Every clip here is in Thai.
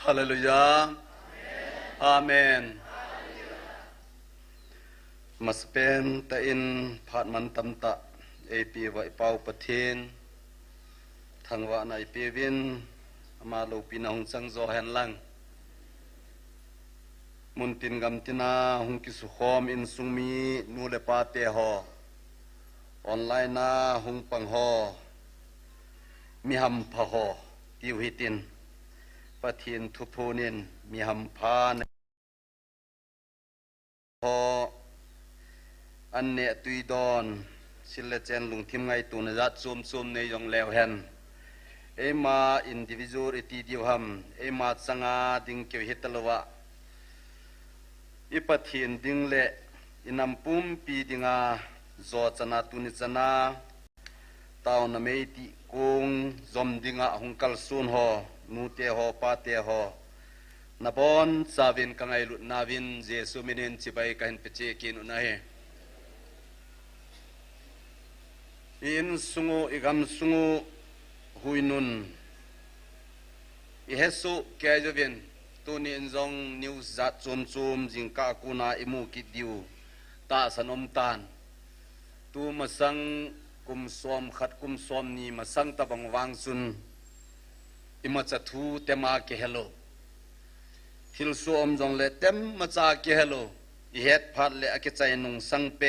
ฮาเลลูยาอาเมนมาสเปนตะอินผาดมันตำตะเอปีไว้เป่าประเทศทางว่าในปีวินมาลูปีนาหงสังโซแหนลังมุนตินกำตินาหงกิสุขอมอินสุงมีนูเลปาเตหอออนไลน์นาหงปังหอมีหำพะหอติวหิตินปะเทียนทุโพนินมีหำพานหออันเนตุยดอนสิเลเจนลุงทิมไงตุนจัดซุมในยองแล้วแฮนเอมาอินดิวิจูริตีดิวหัมเอมาสังอาดิงเกียวฮิตลวะอิปะเทียนดิงเลอินัมปุมปีดิงาโซจนาตุนิจนาตาวนเมติกงซอมดิงาหุงกัลซุนหอนูเตหอปาเตหอนบอนซาวินกังไงลุนาวินเจสุมินินจิบายกันเปเจกินุนะเฮอินสุงอิกำสุงหุยนุนอิเฮสุแกจวินตัวนี้จงนิวจัดจุมจิงกากูนาอิมูกิดิวตาสนมตานตัวมาสังกุมสวมขัดกุมสวมนี้มาสังตะบังวางซุนอิมาจัทูเตมาเกเฮโลทิลสวมจงเลเต็มมาจากเกเฮโลอิเฮดพัดเลอเกใจนุงสังเป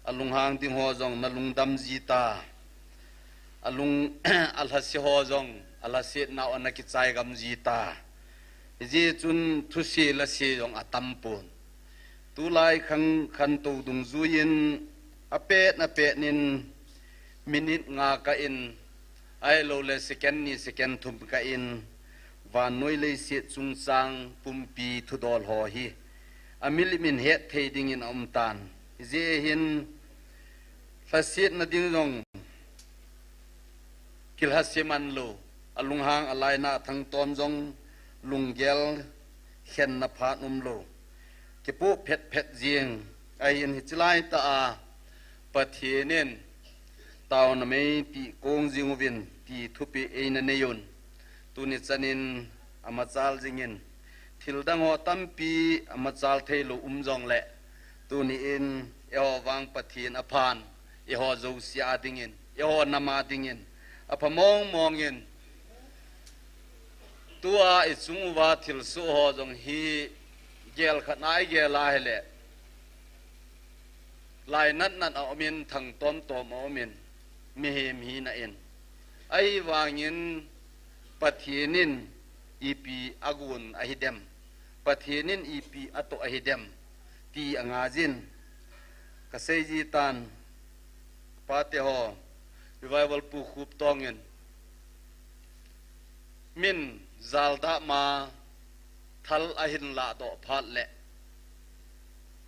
อลุงหางติงหัวจงนลุงดำจีตาอลุงอัลฮัสหัวจงอัลฮัสนาอนักใจกำจีตาจีจุนทุสีละสีจงอัตัมปูนตุไลขันตูดุงจุยินอเปะนะเปะนินมินิตงากะอินไอโลเลสแกนนี่สแกนทุมกะอินวานน้อยเลยเสียจุงสังปุมปีทุดอลหอฮีอมิลิมินเฮตเทดิงอินอมตานเจหินฟาสิตนะดิงจงกิลฮัสเซมันโลอลุงหางอะไรนะทั้งตอมจงลุงเกลเข็นนภานุมโลเก็บปุ๊เผ็ดเจียงไอเห็นหิจไลตาปะเทเนนตาวนไม่ตีโกงจิงวินตีทุปีเอนเนยุนตุนิจันินอามาจัลจิงินทิลดังหัวตั้มปีอามาจัลเทโลจงเละตุนิอินเอวางปะเทียนอภานเอวโจเสียดิงินเอวนามาดิงินอภมองเงินตัวอิสุงวาทิลสุหอจงฮีเกลขนายเกลายเละลายนั้นเอามินทั้งต้นตัวเอามินมีเฮมฮีนะเอ็นไอวางเงินปะเทียนินอีปีอากุนอหิเดมปะเทียนินอีปีอโตอหิเดมตีอ่างาจินกษยจีตันปาเตหอรีไวเวลปูคูบตองเงินมินจัลดามาทัลอหินลาโตพัดเละ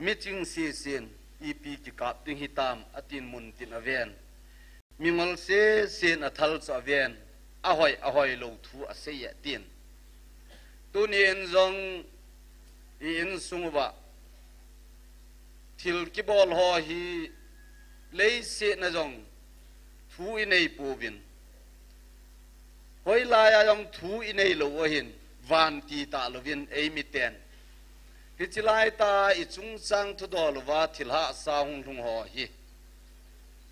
มิจิงซีซินอีปีกิกาบติงฮิตามอตินมุนตินอเวนมิงอลเซเซนอทัลสอเวนอหอยโลทูอเสยตินตุนีนจงอินสุงวะทิลกิบอลหอฮีเลยเสนจงทูอินเอปูวินหอยลายจงทูอินเอโลวหินวานตีตาลวินเอมิเตนฮิจิลายตาอิจุงสังทุดอลวาทิลหาสาหุงทุงหอฮี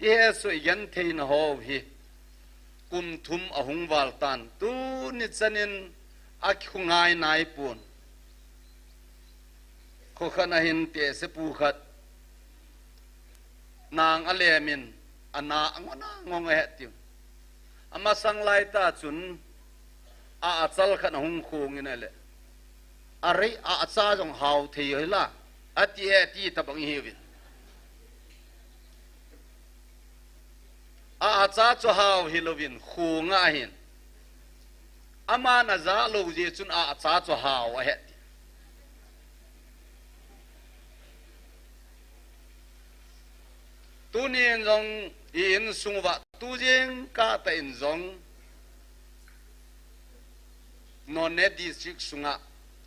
เยสุยันเทนหอฮีกุมทุมอหุงวาลตันตูนิจันินอักขุงไงนายปูนโคขณะหินเตสปูขัดนางอเลมินอนาองงเอติมอามาสังไลตาจุนอาจัลขันหุงคูงินเลยอะไรอาซาจงหาวเทียละอติเอตีตบังเฮวินอาซาจะหาวฮิโลวินคูงาหินอามานาซาโลเจจุนอาซาจะหาวเฮติตูนี่จงอินสุงวะตูเจงกาตอินจงนอนเนดิสิกสุงะ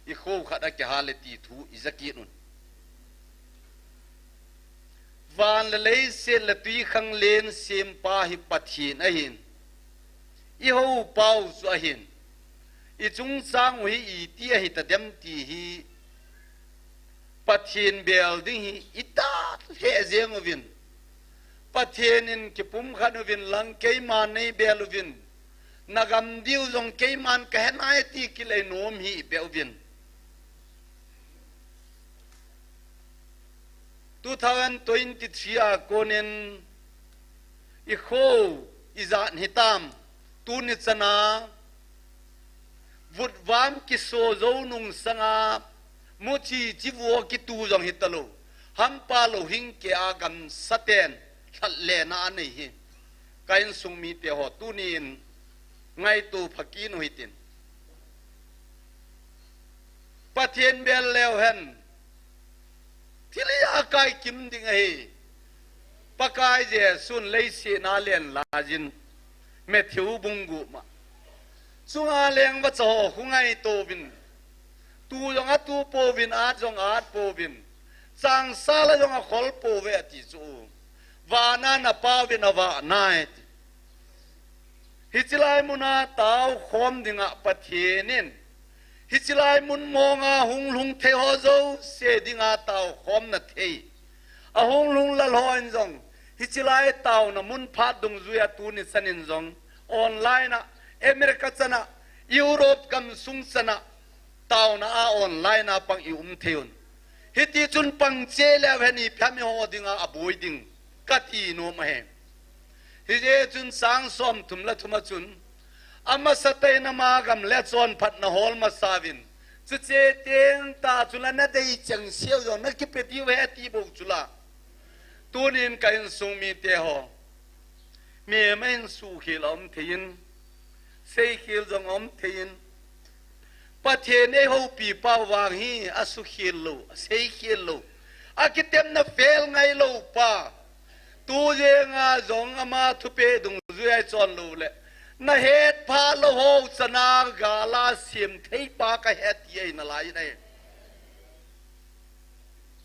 อีโคขัดแก่ฮาเลตีทูอิสกีนุนวานเลยเซลตุยขังเลนเซมปาฮิปัทีนอหินอีหูเป้าสุอหิน อีจุงสร้างวิอีเตียหิตเดมตีฮีปะเทียนเบลดิฮีอิตาเฮเซงวินปะเทียนินกิปุมขันวินลังเกยมานในเบลวินนักำดิวจงเกยมันกะเห็นไอตีกิเลนอมฮีเบลวิน2023 a konen I kho izan hitam tunitsana vutwam ki so zo nung sanga muchi chiwo ki tu jong hitalo hampa lo hing ke agam saten thalle na nei hi kain sungmi te ho tunin ngai tu phaki no hitin pathen bel lew hen thilia kai kim ding ai pakai je sun leisi na len lajin methiu bungu ma sunga leng wa cho hungai to bin tu jong a tu po bin a jong a po bin sang sala jong a khol po ve ti chu wa na na pa bin wa nai hichilai muna tau khom dinga pathienin hichilai mun monga hunglung the ho zo se dinga tau khom na thei a hunglung la loin jong hichilai tau na mun phat dung zuya tu ni sanin jong online na America chana Europe kam sung sana tau na a online na pang I theun hiti chun pang che le heni phami ho dinga aboi ding kati no ma he hi je chun sang som thumla thuma chun ama satay na magam le chon phat na hol ma savin chu che teng ta chula na dei chang sieu yo na ki pe ti we ti bo chula tunin kain sung mi te ho me men su khilom thein sei khil jong om thein pathen e ho pi pa wang hi asu khil lo sei khil lo akitem na fel ngai lo pa tu je nga jong ama thu pe dung zuai chon lo le na het pha lo ho sana gala sim thei pa ka het ye na lai nei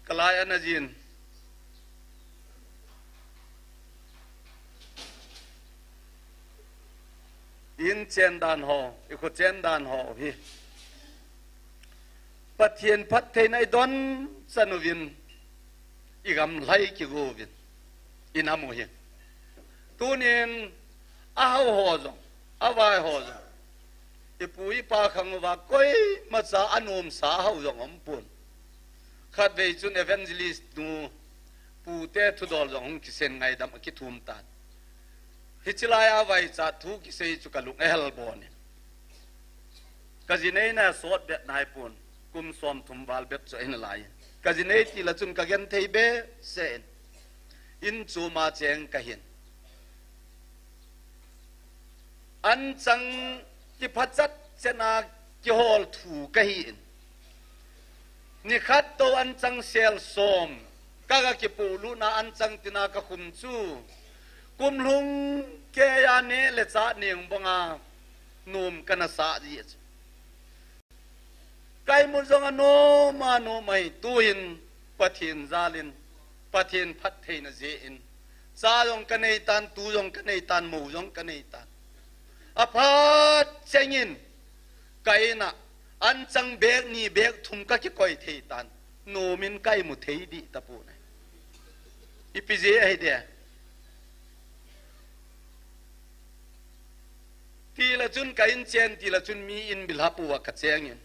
kalai anajin in chen dan ho I ko chen dan ho hi pathian phat thei nai don sanovin igam lai ki govin inamu hi tunin a ho jong awai ho jong ipui pa khang wa koi ma cha anom sa ho jong om pun khat ve chun evangelist nu pu te thu dol jong ki sen ngai dam ki thum ta hichilai awai cha thu ki sei chu kalung hel bon kajinei na sot bet nai pun kum som thum wal bet cho en lai kajinei ti la chun ka gen thei be sen in chu ma cheng ka hin an chang ki phachat chena ki hol thu ka hin ni khat to an chang sel som kaga ki pulu na an chang tina ka khum chu kum lung ke ya ne le cha ning bonga num kana sa ji kai mun jong no ma no mai tuin pathin zalin pathin phat thei na je in cha jong kanei tan tu jong kanei tan mu jong kanei tan aphat chengin kaina an chang bek ni bek thum ka ki koi thei tan no min kai mu thei di tapu nai ipije ai de ti la chun kain chen ti la chun mi in bil hapu wa ka chengin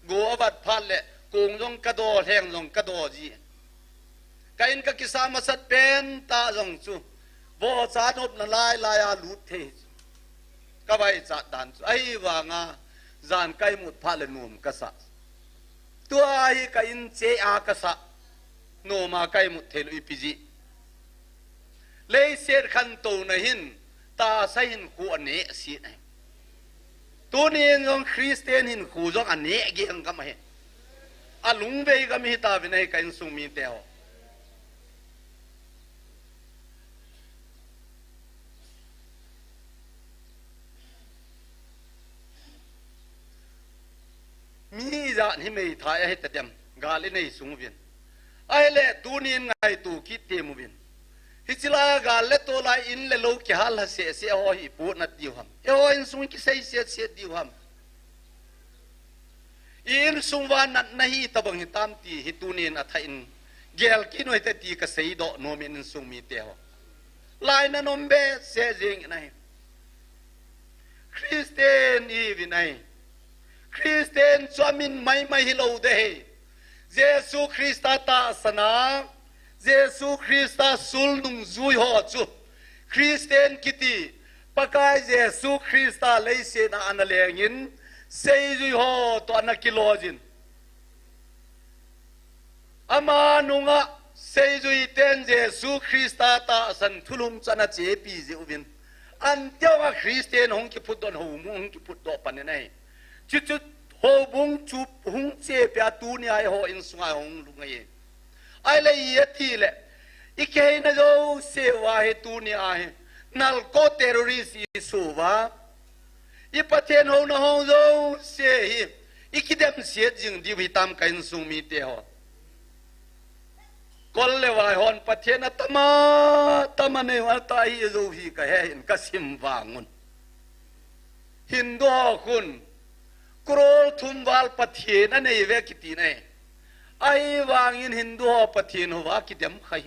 go abat phal le kong jong ka do heng jong ka do ji kain ka kisama sat pen ta jong chu bo cha nop na lai lai a lut the ka bai cha dan chu ai wa nga zan kai mut phal le num ka sa tu ai kain che a ka sa no ma kai mut the lu ipiji le ser khan to na hin ta sa hin ku ane si nai tu ni ngong Christian hin khu jong ane ge ang ka ma he a lung be ga mi ta bi nei kain sung mi te ho mi za ni mei thai he ta dem gali nei sung vin ai le tu ni ngai tu ki te mu vin hichila gal le to lai in le lo ki hal ha se ho hi pu na ti ham e ho in sung ki sei se diu ham in sungwan nat nahi tabang hitam ti hitunin athain gel kinoi te ti ka sei do no men sung mi te ho lai na nombe se jing nai Christian i vinai Christian swamin mai hilo de Jesu Christa ta sana Jesu Christa sul nung zui ho chu Christian kiti pakai Jesu Christa leise na analengin sei zui ho to anakilojin ama nunga sei zui ten Jesu Christa ta san thulum chana che pi je ubin an tyawa Christian hong ki phut don ho mu hong ki phut do pan nei chu chu ho bung chu hung che pya tu ni ai ho in sunga hong lungai ai le ye thi le ikei na zo se wa he tu ni ai nal ko terrorist isu wa I pathen ho na ho zo se hi ikidem se jing di wi tam kain sung mi te ho kol le wa hon pathen tama ne wa ta hi zo hi ka he in ka sim wangun hindu kun krol thum wal pathen ane ve kiti ne ai wangin hindu pathen ho wa kidem khai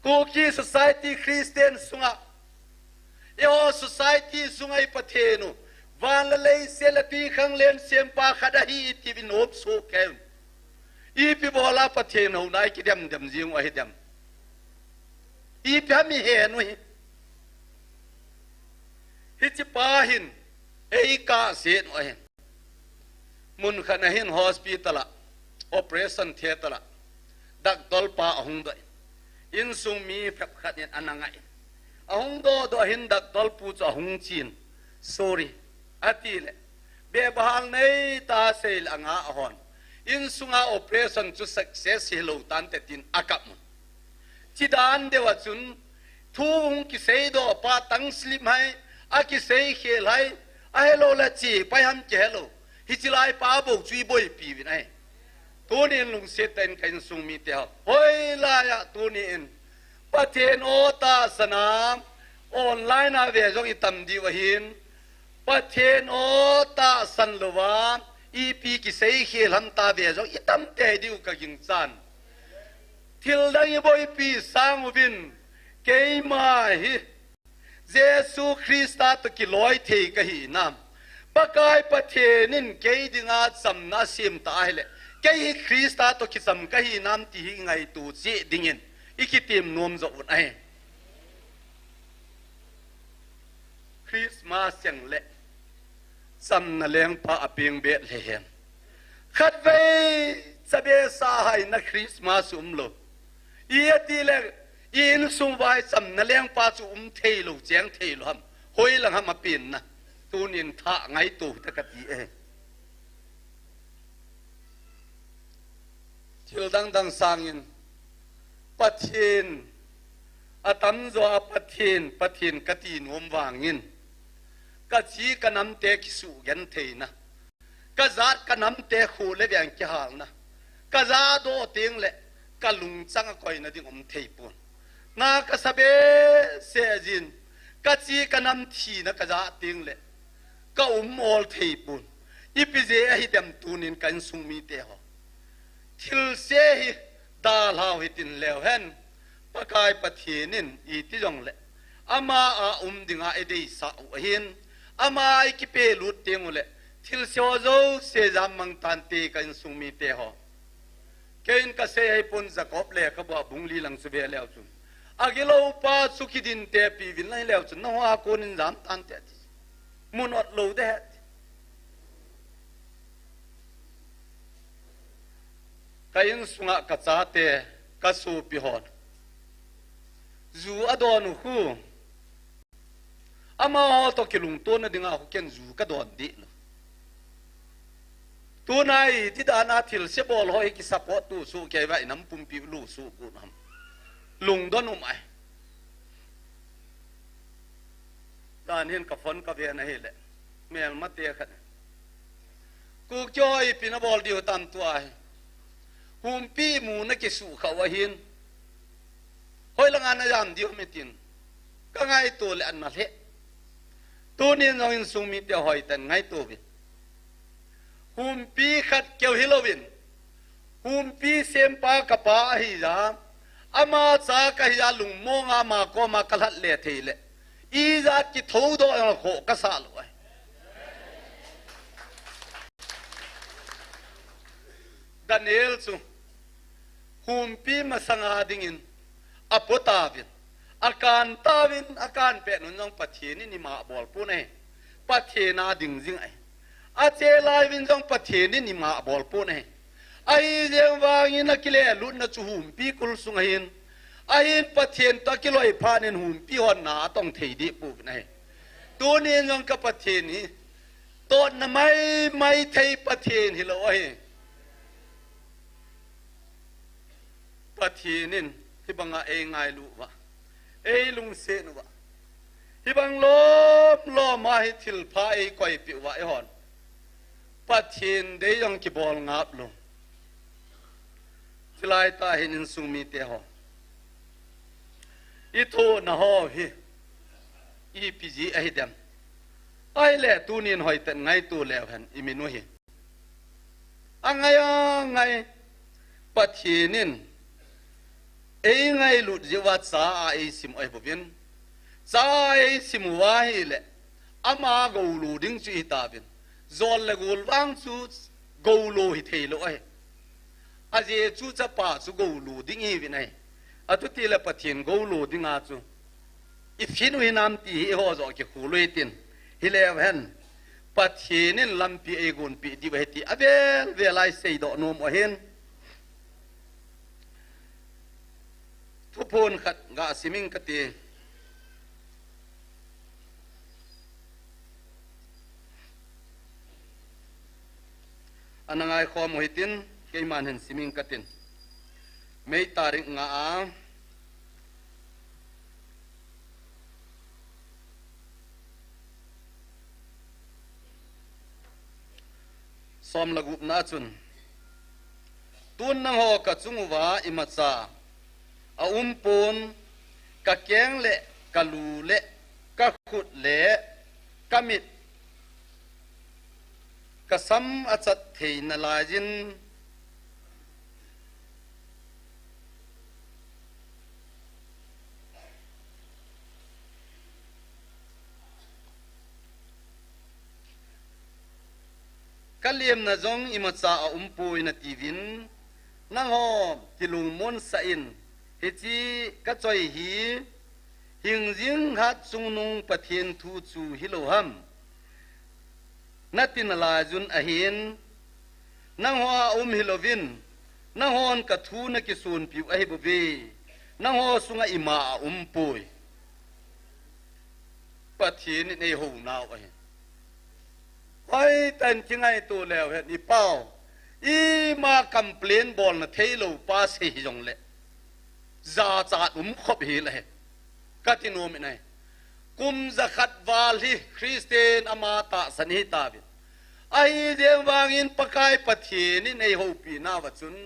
ko ki society Christian sunga yo society sungai pathenu van la lei selati khang len sempa khada hi ti binop so kem I pi bola pathenu nai ki dem jing wa hedem I phami he no hi chi pa hin ei ka se no he mun khana hin hospital operation theater dak dol pa hung dai in sung mi phap khatin anangai ahung do hindak tol pu cha hung chin sorry atile be bahal nei ta sel anga hon in sunga operation chu success hello tan te tin akap chidan dewa chun thung ki sei do pa tang slim hai a ki sei khel hai a hello la chi pa ham che hello hi chilai pa bo chui boi pi vi nai tunin lung se ten kain sung mi te hoi la ya tunin pathen ota sanam online a ve jong itam di wahin pathen ota san lowa ep ki sei khel ham ta ve jong itam te diu ka ging chan thil dang boi pi sang ubin keima hi Jesu Christa to ki loi the ka hi nam pakai pathenin keidinga chamna sim ta hele kei Christa to ki sam ka hi nam ti hi ngai tu chi dingin ikitim nom zo unai Christmas yang le sam na leng pa aping be le hen khat ve sabe sa hai na Christmas umlo ia ti le in sum vai sam na leng pa chu thei lo cheng thei lo ham hoi lang ham apin na tunin tha ngai tu ta ka ti e thil dang sangin pathin atam zo pathin kati nom wangin ka chi kanam te kisu gen theina ka zat kanam te khu le yang ki hal na ka za do ting le ka lung chang koi na ding thei pon na ka sabe se jin ka chi kanam thi na ka za ting le ka ol thei pon ipije hi dem tunin kan sung mi te ho thil se hi da lao hitin lew hen pakai pathinin I ti jong le ama a dinga edei sa hin ama ki pe lut tengule thil so zo se jam mang tan te kan sung mi te ho kein ka se ai pon Jacob le ka ba bungli lang su be lew chu agilo pa sukidin te pi vin lai lew chu no ha konin jam tan te munot lo de kain sunga ka cha te ka su pi hon zu adon hu ama to kilung to na dinga hu ken zu ka don di tu nai ti da na thil se bol hoi ki support tu su ke vai nam pum pi lu su ku nam lung don mai dan hen ka fon ka ve na hele mel ma te khat ku choi pi na bol di tam tu ai hum pi mu na ki su kha wa hin hoi lang an jam di me tin ka ngai to le an ma le tu ni no in sung mi te hoi tan ngai to bi หุมปีขัดเกี่ยวฮิโลวินหุมปีเซมปากะปาหิจาอามาจากะหิจาลุงโมงอามาโกมากะลัดเลเทเลอีจากิโทโดอโคกะซาลวยดานิเอลซุหุมปีมาสังอาดิงินอปตาวินอาการตาวินอาการเปนุนจงปะเทนี่นิมาบอลปูเนปะเทนาดิงจิงไออาเจลายวินจงปะเทนี่นิมาบอลปูเนไอเจวางินกิเลลุนนะจุหุมปีกุลสุงหินไอปะเทนตะกิโลไอพานินหุมปีหอนนาต้องเทดิปูกไนตัวนี้จงกับปะเทนี่ต้นไม่เทปะเทนฮิโลไอปะเทนินที่บังอาเองไงลูกวะเอ้ลุงเสนวะที่บังล้อมาให้ทิลพาไอ้ก่อยปิวะไอ้หอนปะเทนเดยังกิบอลงับลงที่ลายตาเห็นสุมีเตหออีโทนะฮอฮีอีพีจีไอ้เดมไอ้แหละตูนินหอยแต่ไงตัวแล้วหันอีมินุฮีอังไงปะเทนินเอ้ไงลุดจิวัตสาไอซิมไอบุบินสาไอซิมวาฮิเลอามากูลูดิ้งจุยตาบินจอลเลกูลวังจูกูลูฮิเทโลไออาเจจูจะป้าจูกูลูดิ้งฮีวินัยอาตุตีเลปะเทียนกูลูดิ้งอาจูอีฟินวินามตีฮิโฮจอกคูลุยตินฮิเลวเห็นปะเทียนินลำปีเอกุนปีดิเวติอเวลไลเซดอนมอเห็นทุพนขัดกาสิมิงกติอันนั้นไงข้อมูลตินเกี่ยมันเห็นสิมิงกตินไม่ตาริงงาสอมละกุบนาจุนตุนนังหอกะจุงวาอิมัตซาอาปูนกะแกงเละกะลูเละกะขุดเละกะมิดกะซ้ำอาจัดเทนลายจินกะเลียมนะจงอิมัตซาปูอินะตีวินนังหอติลุงมนสะอินเฮจีกะจอยหีหิงจิงหัดซุงนุงปะเทียนทูจูฮิโลหัมนัตินลาจุนอหินนังหัวฮิโลวินนังฮอนกะทูนกิซูนปิวอหิบเวนังหัวสุงอิมาปุยปะเทียนในหูนาวไอไอ้แต่จริงไงตัวแล้วเห็นอีเป้าอีมาคัมเพลนบอลนะเทโลปาเสียงเลยจาจัดขบหิเลยกัติโนมินัยกุมจะขัดวาลีคริสเตียนอมาตาสนิตาบิไอเดียงวางินปะกายปะเทีนี่ในหูปีนาวัจุน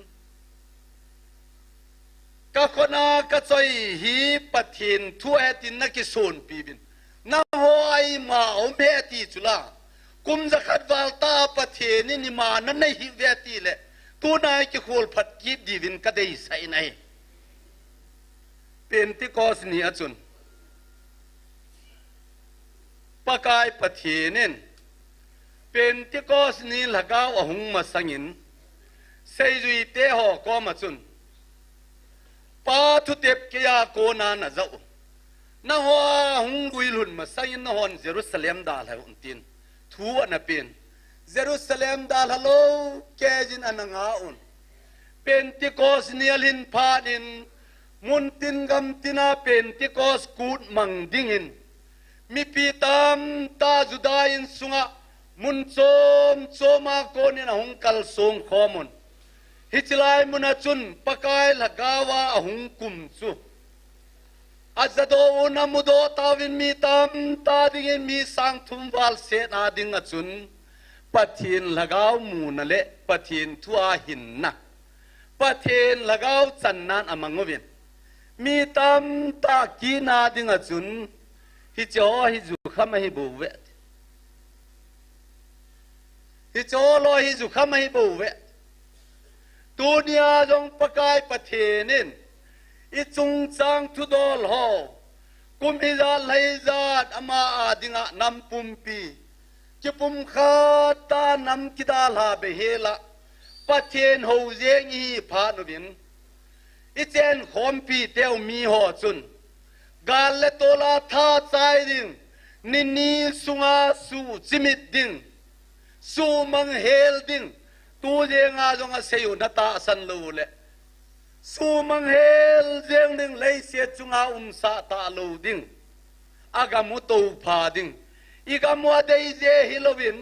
กะคนากะจอยฮีปะเทียนทั่วตินนักโซนปีบินนาหอยมาเอาเมติจุลากุมจะขัดวาลตาปะเทีนี่นิมานั่นในฮิเวติเลยตัวนายจะโคลผัดกีบดีวินก็ได้ใส่ในเป็นที่กอสนีอจุนปะกายปะเทีนินเป็นที่กอสนีละก้าวหุงมาสังินเซยุยเตหอกอมาจุนปาทุเตปเกียโกนานะเจ้านะฮะหุงกุยลุนมาสังินนะฮอนเยรูซาเล็มดาลให้อุนตินทัวนะเป็นเยรูซาเล็มดาลฮัลโหลแกจินอันงาอุนเป็นที่กอสนีลินพาดินมุนตินกำตินาเป็นที่กอสกูดมังดิ่งินมีปีตามตาจุดาอินสุงะมุนโซมาโกนินะหุงกัลสงขอมุนฮิจไลมุนจุนปะกายละกาวาหุงกุมซุอาจจะโดนมุโดตาวินมีตามตาดิ่งินมีสังทุมวาลเสนาดิ่งจุนปะเทียนละกาวมูนเละปะเทียนทัวหินนะปะเทียนละกาวจันนานอมังวินมีตามตากีนาดิ่งจุนฮิจอฮิจุขมาฮิบูเวต ฮิโจลอยฮิสุขไม่บูเวตูเนียจงประกายประเทนินอิจุงจังทุดอลฮอกุมฮิจาไลจาดอามาอาดิงะนำปุมปีจิปุมคาตานำกิดาลาเบเฮละประเทนโฮเจงีพานุบินอิเจนขอมปีเตียวมีหอจุนกาลเลโตลาท่าใจดิงนินีสุงาสูจิมิดดิงสูมังเฮลดิงตูเจงาจงอาเซยุนตาสันลูเลสูมังเฮลเจงดิงเลยเสียจุงอาสาตาลูดิงอากามุตูพาดิงอีกามัวเดยเจฮิโลวิน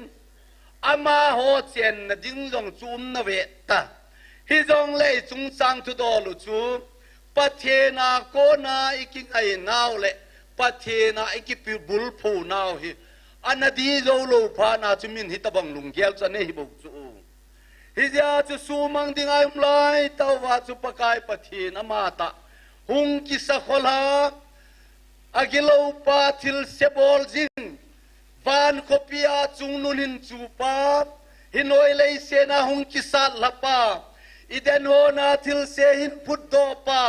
อามาโฮเจนดิงจงจุมนเวตาฮิจงเลยจุงสังทุดอลุจูประเทนาโกนาอิกิไอนาวเลประเทนาอิกิปิบุลพูนาวฮิอันดีโจโลพานาจุมินฮิตบังลุงเกลจะเนฮิบุกจูฮิจาจุสูมังดิงไอมลายตาวาจุปกายประเทนามาตาหุงกิสะขลาอากิโลปาทิลเซบอลจิงวานโคปิอาจุงนุนินจูปาฮินอยเลยเซนาหุงกิสัลลปาอีเดนโฮนาทิลเซหินพุดโดปา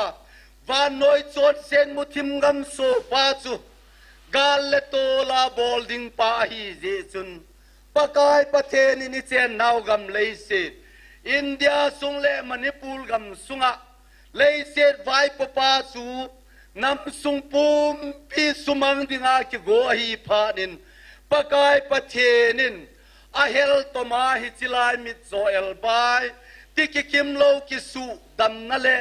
วานน้อยโจดเซนมุทิมกัมโซปาจูกาลเลโตลาบอลดิงปาฮีเจซุนปะกายประเทศนิเจนนาวกัมเลยเซอินเดียสุงเลมณิปูลกัมสุงะเลยเซไวปปาจูนำสุงปูมปีสุมังดิงาคิโกฮีพานินปะกายประเทศนินอาเฮลตมาฮิจิลายมิดโซเอลบายที่คิมโลกิสุดัมนั่นแหละ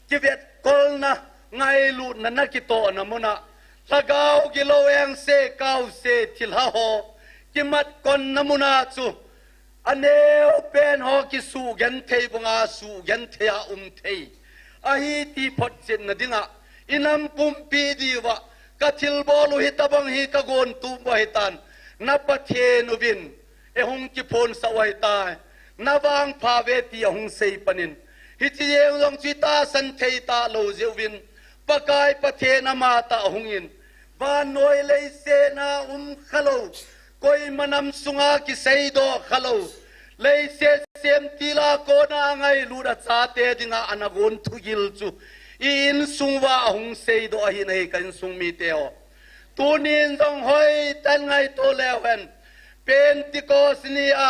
ที่เวทกอลนะไงลูนันนักโตนะมุนะละกาวกิโลเองเซกาวเซทิลฮาโฮกิมัดกอนนะมุนะจูอันเอวเป็นฮอกิสุกันเทยบงาสุกันเทียเทยอาฮิตีพดเจนนะดิงะอินัมปุมปีดีวะกัทิลบอลุฮิตบังฮิกะโกนตูบะฮิตันนับเทนุบินเอหงกิพนสวัยตายนาวังพาเวทีหงเซปนินฮิจิเยงลงจิตาสันเทตาโลเจวินปะกายประเทนามาตาหงอินวานน้อยเลยเสนาขโลกอยมานำสุงากิเซโดขโลเลยเสียมตีลาโกนาไงลูดาซาเตดิงาอนาโกนทุกิลจูอินสุงวาหงเซโดหินให้กันสุงมีเตโอตูนินจงหอยตันไงโตแล้วเห็นเป็นติโกสเนีย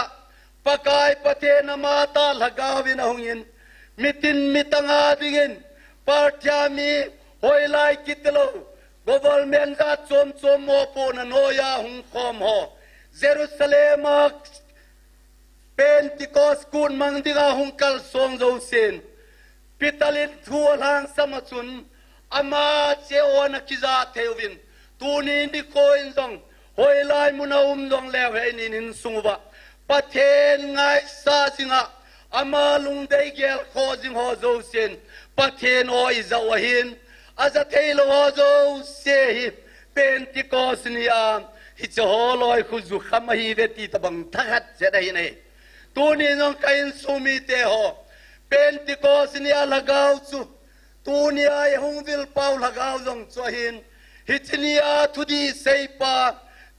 ปะกายประเทนามาตาลกาวินาหงอินมิตินมิตังอาดิงินปาร์ตยามีหอยไลกิตโลgovernment จะจมโมปูนโนยาหงคอมฮอเยรูซาเล็มเป็นติโกสกุนมังดิกาหงกัลซองโจเซนปิตาลินทัวลางสมัชุนอามาเจโอนักิจาเทวินตูนีดิโกอินซองหอยไลมุนาซองแล้วให้นินสุงวะประเทศไงซาสิงะอามาลุงได้เกลโคจิงฮอโจเซนประเทศโออิจาวหินอาจจะเทโลฮอโจเซฮิเป็นติโกสเนียฮิจโฮลอยคุจุขมาฮีเวติตบังทัดเจได้เนตูนี้น้องกันสุมิเตโฮเป็นติโกสเนียละกาวจูตูนี้ไอหงวิลเปาละกาวจงจหินฮิจเนียทุดีเซปา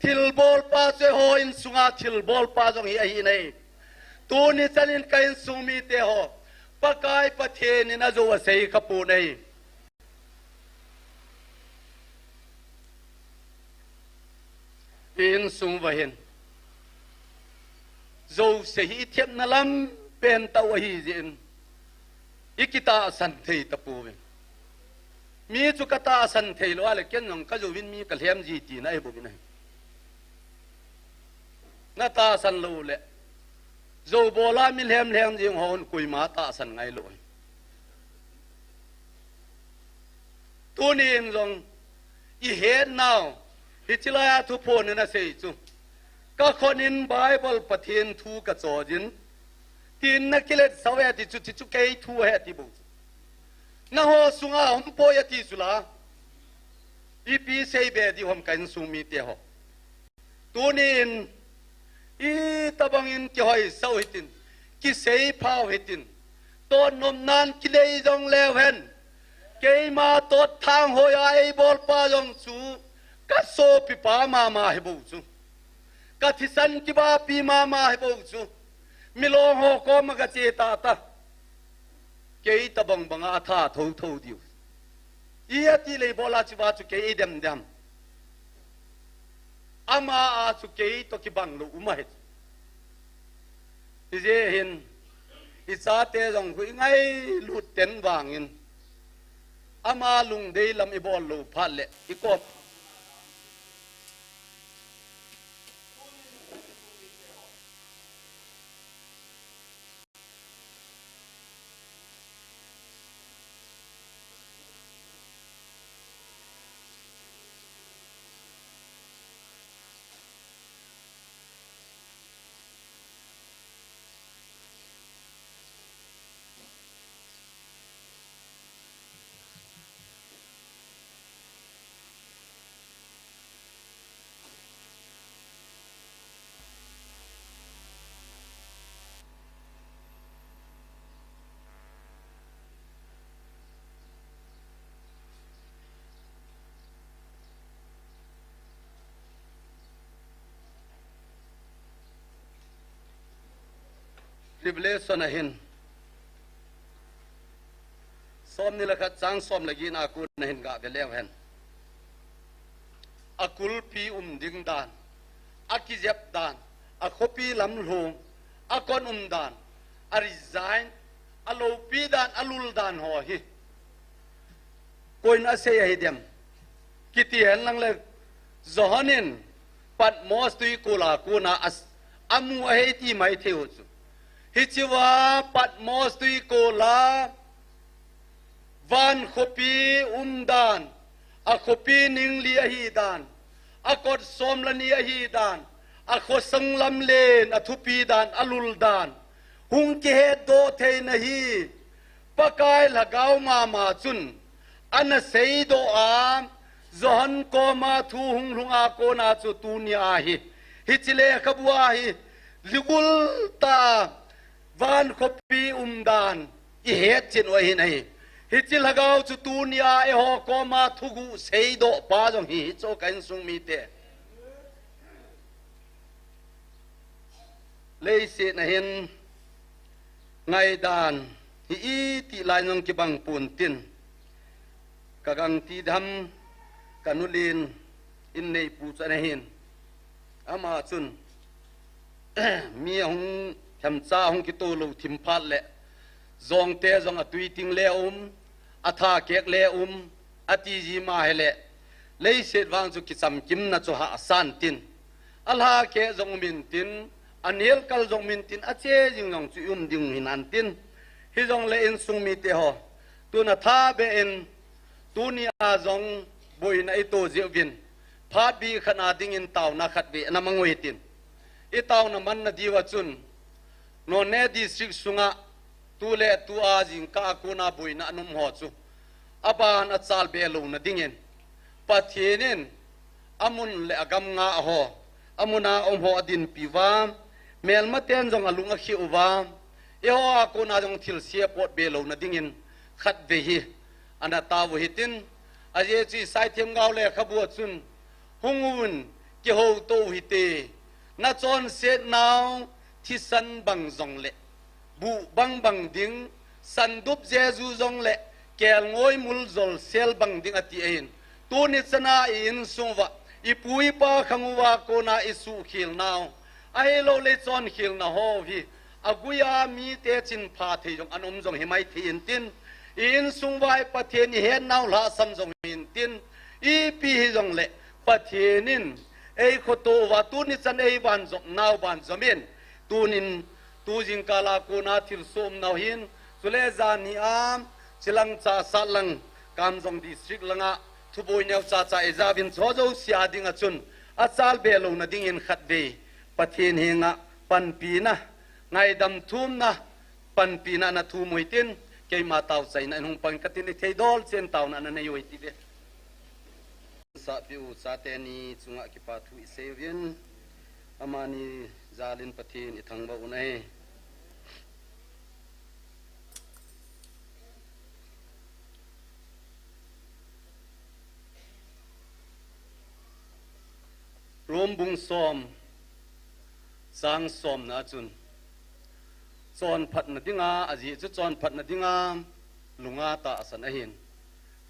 ทิลบอลปาเซโฮอินสุงาทิลบอลปาจงฮีเนตูนี้จันินกันสุมิเตโฮปะกายประเทศนี้น่าจะว่าเซขปูเนอินสุงวะเห็นโจเสียเทียบนั่นลำเป็นตาวฮีจินอิกิตาสันเทตะปูเวมีจุกตาสันเทโลอะไรเกี่ยนงก็จะวินมีกระเทียมจีจีนะไอ้บุบินะนาตาสันโลเละโจโบลามิลเฮมเฮมจิงฮอนคุยมาตาสันไงโลตัวนี้เองจงอีเห็นนาวฮิจิลายาทุพนนะเสยจูก็คนอินไบเบิลปะเทนทูกะจอจินที่นักกิเลสสาวะติจุติจุเกยทูเฮติบุนะโฮสุงาหมโปยติสุลาอีปีเซเบดิหมกันสุมีเตโฮตัวนี้อีตะบังอินกิหอยเศร้าหิตินกิเซยพาวหิตินต้นนมนานกิเลยจงเลวเห็นเกยมาตดทางหอยไอบอลปาจงจูกัสโซปิปามาให้บูจู กะทิสันกิบาปีมาให้ปกสุมิโลโฮโกมกะเจตาตาเกยตะบังบังอาธาโทดิวอียติเลยบอลาจิบาจุเกยเดมอามาอาจุเกยตกิบังลุอุมาเฮที่เจเห็นอิสาเตจงคุยไงลุดเต็นวางเงินอามาลุงเดลำอีบอลลูพันเละอีกอบRevelation ahin som nilakat sang som lagi na aku nahin ga belew hen akul pi ding dan akizep dan akopi lam long akon dan a resign alo pi dan alul dan ho hi koin ase hi dem kiti hen lang le zohanin pat mos tui kula kuna as amu he ti mai theu Hichiwa pat mos tui kola van khopi dan a khopi ning li hi dan a kot som la ni hi dan a kho sang lam len a thupi dan alul dan hung ke do the na hi pakai lagaw ma chun ana sei do a zohan ko ma thu hung lunga ko na chu tu ni a hi hichile khabwa hi ligul ta van khopi dan I het chin wa hin ai hichil hagaw chu tunia e ho ko ma thugu seido pa jong hi cho kan sung mi te lei se na hin ngai dan hi I ti lai nong ki bang pun tin kagang ti dham kanulin in nei pu cha na hin ama chun mi hong tham cha hong ki to lo thim phat le zong te zong atui ting le atha kek le ati ji ma hele lei set wang chu ki cham kim na chu ha san tin alha ke zong min tin anel kal zong min tin ache jing nong chu ding hin an tin hi zong le in sung mi te ho tu na tha be en tu ni a zong boi na I to je vin phat bi khana ding in taw na khat be na mangoi tin I taw na man na diwa chun no ne district sunga tu le tu a jing ka ko na boi na num ho chu aban a chal be lo na dingen pathinen amun le agam nga ho amuna ho adin piwa mel maten jong alunga khi uwa e ho ko na jong thil sia pot be lo na dingin khat ve hi ana ta wo hitin aje chi sai them gaw le khabu chun hungun ki ho to hite na chon set now thi san bang jong le bu bang ding san dup jesu jong le kel ngoi mul zol sel bang ding ati ein tu ni chana in sungwa ipui pa khangwa ko na isu khil now ai lo le chon khil na ho hi aguya mi te chin pha the jong anom jong himai thin tin in sungwai pathen ni hen now la sam jong in tin I pi hi jong le pathenin ei khoto wa tu ni chan ei ban jong now ban jamin tunin tu jing kala ko na thil som now hin sule zani am chilang cha salang kam jong district langa thuboi new cha cha ezavin chojo sia ding achun achal belo na ding in khat ve pathin hinga panpi na ngai dam thum na panpi na na thu muitin ke ma taw chai na hung pang katin thei dol chen taw na na yoi ti de sa piu sa te ni chunga ki pa thu sevien amani zalin pathin I thang ba unai rom bung som สร้างสมนะจุนจอนพัดนดิงาอจีจุจอนพัดนดิงาลุงาตาสันอหิน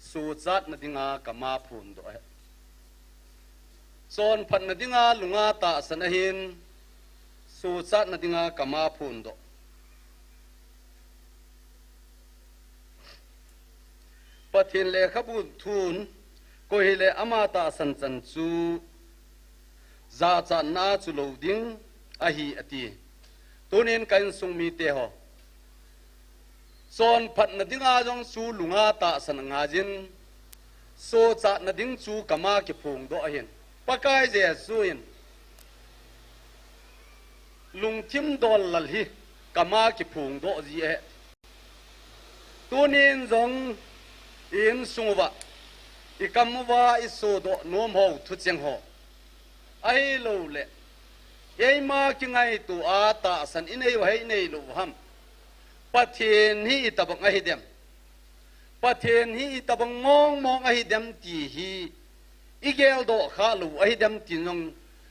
สูจัดนดิงากมาพูนด้วยจอนพัดนดิงาลุงาตาสันอหินสูจัดนดิงากมาพูนด้วยปะเทนเลขบุญทูนก็เฮเลอมาตาสันจันจูจาจันนาจุโลดิงอหิอติตัวนี้กันทรงมีเตหอสอนพัดนดิงอาจงสูลุงอาตาสนงาจินโซจัดนดิงจูกามาเก็บพงdoเห็นปะกายเจสุยนลุงทิมดอลลฮีกามาเก็บพงdoจีเอตัวนี้จงอินสุวะอีกำว่าอิโซโดโนมหอทุเจงหอไอโลเลเอ้มาจึงไงตัวอาตาสันอินเอวให้ในโลหัมปะเทนฮีตะบังไอเดมปะเทนฮีตะบังมองไอเดมตีฮีอีเกลโดขาลูไอเดมตีนง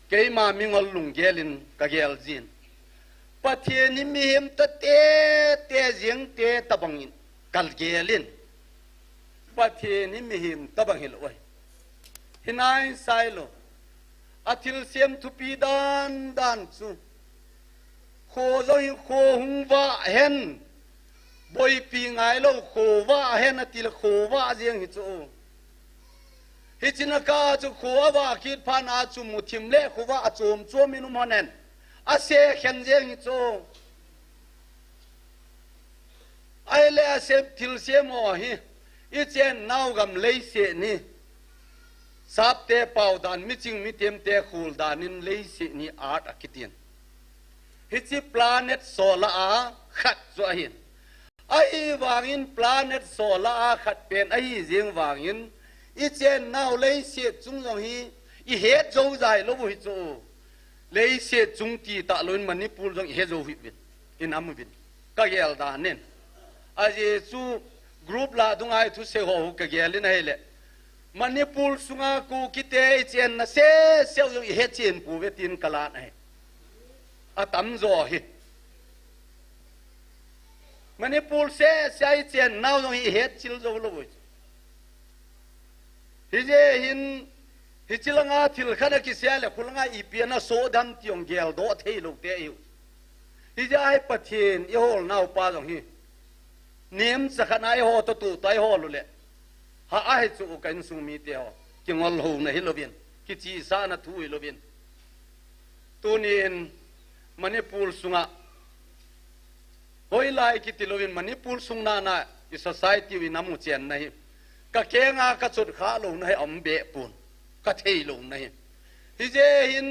เกยมามิงอลุงเกลินกะเกลจินปะเทนฮีมีหิมตะเตเจียงเตตะบังกัลเกลินปะเทนฮีมีหิมตะบังฮิลไวฮินายไซโลอาทิลเซียมทุปีดานซูโคโลหิโคหุงว่าเห็นบอยปีไงโลโคว่าเห็นอาทิลโคว่าเจียงฮิจูฮิจินากาจูโคว่าคิดพานาจูมุทิมเล่โคว่าจูมจูมินุมันเนอาเซเข็นเจียงฮิจูไอเล่เซทิลเซียมโอฮิอีเจนนาวกำเลยเสนี่สับเตะเป่าดานมิจิงมิเตมเตะคูลดานินเลยสินี่อาร์ตอคิเตียนฮิจิพลาเน็ตโซลาร์ขัดตัวหินไอวางอินพลาเน็ตโซลาร์ขัดเป็นไอเสียงวางอินอีเจนน่าเลยเสียจุงยองฮีอีเฮดโจใจลบหิโจเลยเสียจุงตีตะลุนมันนี่ปูลจงเฮดโจหิบินอินอามุบินก็เกลดานเน้นไอเจซูกรุ๊ปลาดุงไอทุเซโฮก็เกลินให้เลยมันนี่ปูลสุงากูคิดเตอเจนนะเสียวยังเฮเจนปูเวตินกลาดไออาตัมโจฮิมันนี่ปูลเสียเจนน่ายังเฮจิลโจลบุยฮิเจหินฮิจิลงาทิลขันกิเสียเลยคุณงาอีเปียนะโซดัมที่องเกลโดเทลูกเตอิวฮิเจไอปะเทนอีโฮลน่าป้าจงฮิเนียมสักนายโฮตุไตโฮลุเลหาไอจูกันสุมีเตียวกิงอลหูนะฮิโลบินกิจีสานะทูฮิโลบินตัวนี้มันนี่ปูลสุงะโอยไลกิติโลบินมันนี่ปูลสุงนานะอิสสัยติวินามุเจนนะฮิกะเกงากะสุดขาลงนะฮิอมเบปูนกะเทลงนะฮิฮิเจหิน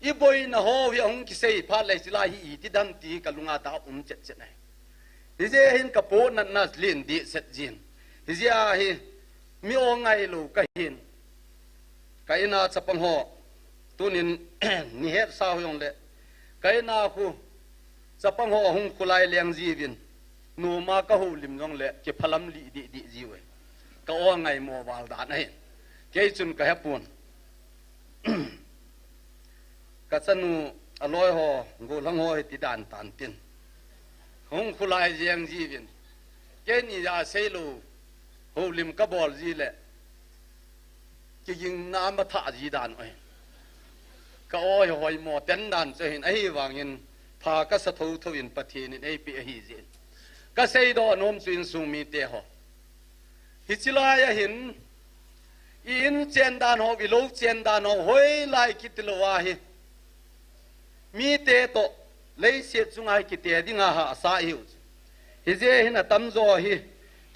อีบอยนะโฮวิองกิเซพาเลสิลาฮิอีติดันตีกะลุงาตาเจ็ดนะฮิเจหินกะโปนันนัสลินดิเซจินฮิเจียฮีมีองไงลูกก็เห็นก็อินาจะปังหัวตัวนี้นี่เหตุสาวยงเลยก็อินาคูจะปังหัวหงคุไลเลียงจีวินนูมาก็หูลิมยงเลยเก็บพลัมลีดีจีเวก็องไงโมบาลดานให้เกี่ยจุนก็เฮปุนก็สนุอร่อยหัวงูลังหัวติดานตันตินหงคุไลเลียงจีวินเกี่ยนี่จะเซลูโฮลิมกบอลจีแหละจะยิงน้ำมาท่าจีดานไอ้ก็โอ้ยหอยหมอเต็นดานจะเห็นไอ้วางเงินพาก็สะทูทวินปะเทนินไอ้ปีฮีจีก็เซโดนมสุนสุมีเตหอฮิจิลายเห็นอินเจนดานหอวิโลเจนดานหอหอยไลกิตโลวาฮิมีเตโตเลยเสียจุงไอกิเตดิงาหาสาหิวฮิเจหินะตั้มโซฮิ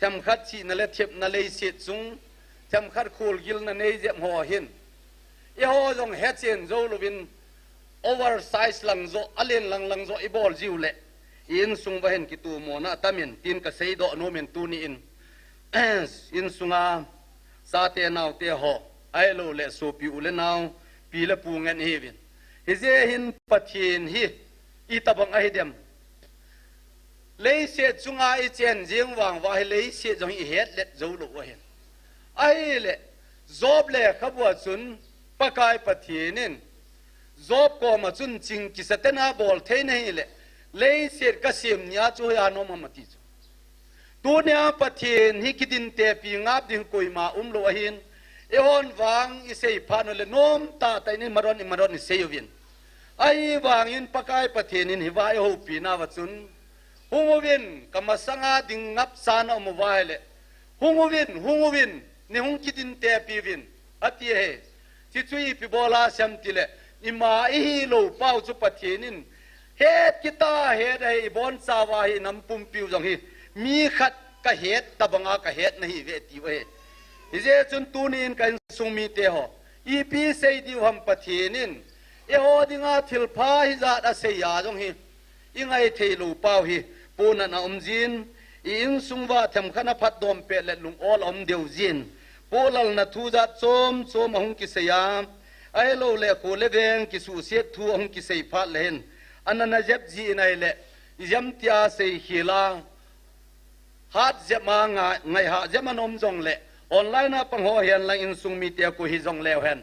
ทำขัดชีนั่นแหละเทียบนั่นเลยเสียจุงทำขัดคูลกิลนั่นเองเจ็บหัวหินอีหัวจงเฮดเซนโจลูบินโอเวอร์ไซส์ลังโจอเลนลังโจอีบอลจิวเละอินสุงไปเห็นกิตูโมนะตามินตินกษัยโดโนเมนตูนี่อินสุงาซาเตนาวเตหอไอโลเละโซปิอุเลนาวปีละปูเงินเฮวินฮิเจหินปัทยินฮิอีตาบังไอเดมเลยเสียจุงไอเจนเจียงวางว่าเลยเสียจงอีเฮ็ดเล็ดโจลุวะเห็นไอเละจอบเละขบวนสุนปะกายปะทีนิน จบก็มาจุนจริงกิสเตนาบอลเทนี่แหละเลยเสียกษิมเนียจูยานอมมาติจูตัวเนี้ยประเทศฮิกิดินเตปีงับดิงกุยมาโลหินเอฮอนวางอิเซยพานเลนอมตาไตนี่มารอนอิเซยวินไอวางยินปะกายประเทศนินหิวายโฮปีนาวจุนฮุงวินกำมาสังอาดิงงับสานอมวายเลฮุงวินนี่ฮุงกิดินเตปีวินอติเฮที่ช่วยปีโบลาเซมติเลอิมาอิฮิโลเป้าจุประเทศนินเฮ็ดกิตาเฮ็ดไอบอนสาวาหินำปุ่มปิวจังฮีมีขัดกะเฮ็ดตะบังอากะเฮ็ดนะฮีเวติเวฮิเจจุนตูนินกันซุงมีเตหออีปีเซดิวหัมปะเทนินเอโอดิงาทิลพาฮิซาดะเซยาจงฮีอิงไอเทลูเป้าฮีปูนันอมจินอินซุงวาเทมขณะพัดดอมเปเลลุงออลอมเดียวจินปูลัลนะทูจัดโซมหงกิเสยามไอโลเลโคเลเวงกิสุเสทูหงกิเสยพาเลนอันนั้นเจ็บจีนไอเลยัมติอาเซฮิลาฮัดเจ็บมาไงฮะเจ็บมันอมจงเลออนไลน์นะปังหัวเห็นลังอินซุงมีเตียกุฮิจงเลวเห็น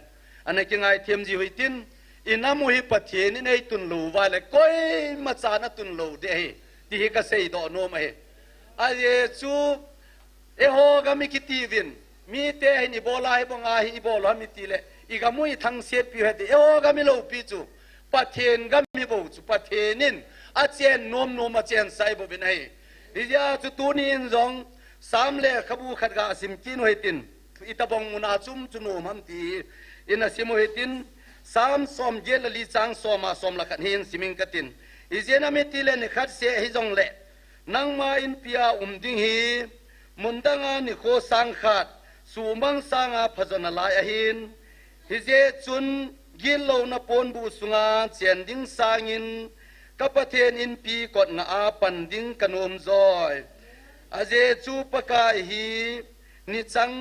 อันนี้กิงไอเทียมจีวิตินอินามุฮิปัจเจนี่ในตุนลูวาเลก้อยมาจานะตุนลูเดฮีที่ฮิกเซยดอโนมเฮอาเยซูเอโฮกามิกิตีวินมีเตหินิโบลาฮิบงาฮิโบลามิติเลอีกามุยทั้งเสียปิวเฮติเอโฮกามิโลปิจูปัจเจนกามิโบจูปัจเจนินอาเจนโนมอาเจนไซบวินัยดิจาจุตูนินจงสามเลขบูขัดกาสิมกินเฮตินอิตาบงมุนาจุมจุโนมัมตีอินาสิมเฮตินสามสอมเจลลีจังสอมาสอมละขันหินสิมิงกตินอิเจนามิติเลนขัดเสียฮิจงเลนังมาอินพิอาดิงฮีมุนดังานิโคสังขัดสูมังสังอาพจนาลายหินฮิเจจุนกิโลนาปนบูสุงาเจียนดิงสังอินกับประเทศอินปีกดงาปันดิงกนมจอยอาเจจูปกายฮีนิจัง